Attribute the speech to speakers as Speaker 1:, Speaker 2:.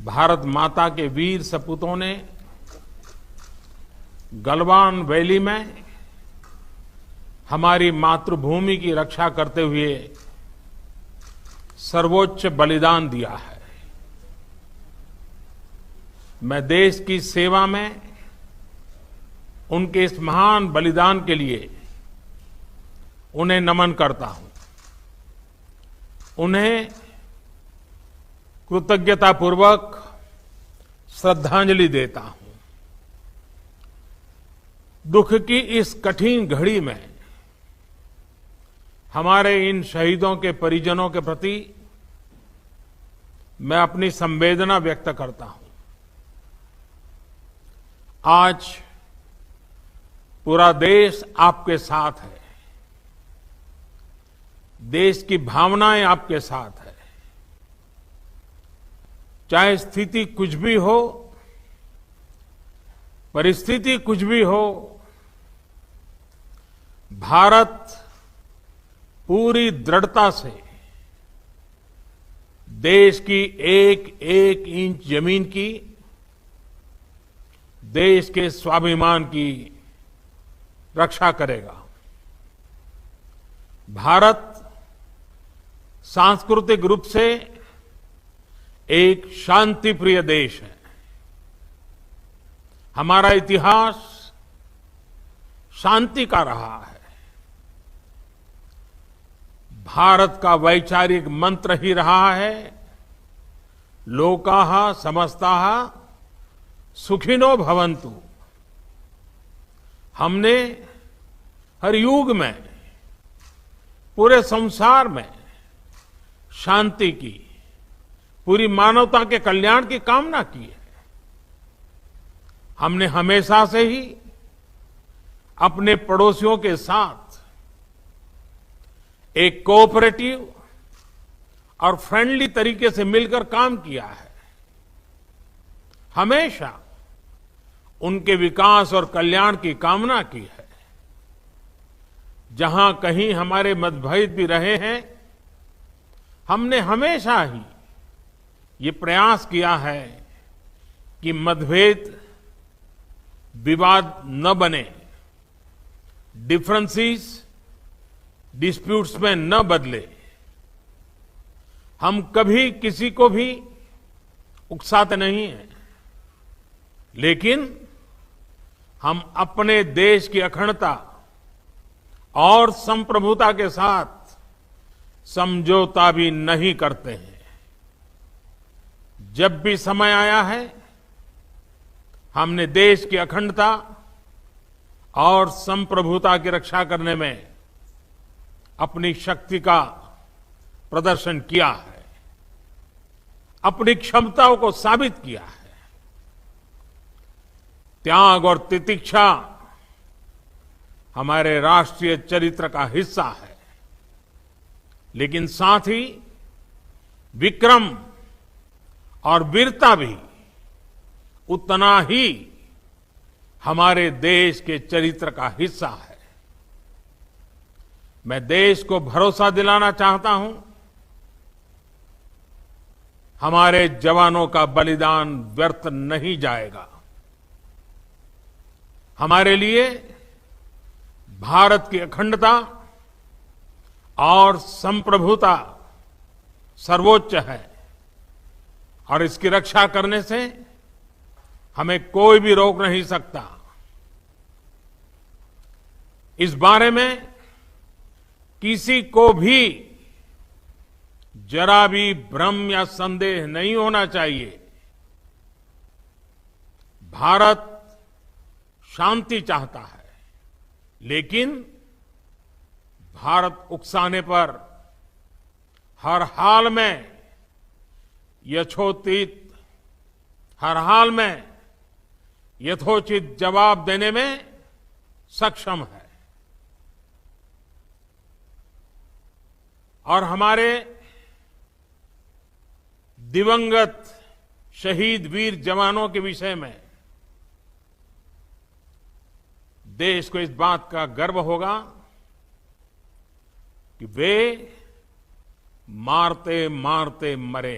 Speaker 1: भारत माता के वीर सपूतों ने गलवान वैली में हमारी मातृभूमि की रक्षा करते हुए सर्वोच्च बलिदान दिया है। मैं देश की सेवा में उनके इस महान बलिदान के लिए उन्हें नमन करता हूं, उन्हें कृतज्ञतापूर्वक श्रद्धांजलि देता हूं। दुख की इस कठिन घड़ी में हमारे इन शहीदों के परिजनों के प्रति मैं अपनी संवेदना व्यक्त करता हूं। आज पूरा देश आपके साथ है, देश की भावनाएं आपके साथ है। चाहे स्थिति कुछ भी हो, परिस्थिति कुछ भी हो, भारत पूरी दृढ़ता से देश की एक एक इंच जमीन की, देश के स्वाभिमान की रक्षा करेगा। भारत सांस्कृतिक रूप से एक शांतिप्रिय देश है। हमारा इतिहास शांति का रहा है। भारत का वैचारिक मंत्र ही रहा है, लोकाः समस्ताः सुखिनो भवन्तु। हमने हर युग में, पूरे संसार में शांति की, पूरी मानवता के कल्याण की कामना की है। हमने हमेशा से ही अपने पड़ोसियों के साथ एक कोऑपरेटिव और फ्रेंडली तरीके से मिलकर काम किया है। हमेशा उनके विकास और कल्याण की कामना की है। जहां कहीं हमारे मतभेद भी रहे हैं, हमने हमेशा ही ये प्रयास किया है कि मतभेद विवाद न बने, डिफरेंसेस डिस्प्यूट्स में न बदले। हम कभी किसी को भी उकसाते नहीं हैं, लेकिन हम अपने देश की अखंडता और संप्रभुता के साथ समझौता भी नहीं करते हैं। जब भी समय आया है, हमने देश की अखंडता और संप्रभुता की रक्षा करने में अपनी शक्ति का प्रदर्शन किया है, अपनी क्षमताओं को साबित किया है। त्याग और तितिक्षा हमारे राष्ट्रीय चरित्र का हिस्सा है, लेकिन साथ ही विक्रम और वीरता भी उतना ही हमारे देश के चरित्र का हिस्सा है। मैं देश को भरोसा दिलाना चाहता हूं, हमारे जवानों का बलिदान व्यर्थ नहीं जाएगा। हमारे लिए भारत की अखंडता और संप्रभुता सर्वोच्च है, और इसकी रक्षा करने से हमें कोई भी रोक नहीं सकता। इस बारे में किसी को भी जरा भी भ्रम या संदेह नहीं होना चाहिए। भारत शांति चाहता है, लेकिन भारत उकसाने पर हर हाल में यथोचित, हर हाल में यथोचित जवाब देने में सक्षम है। और हमारे दिवंगत शहीद वीर जवानों के विषय में देश को इस बात का गर्व होगा कि वे मारते मारते मरे।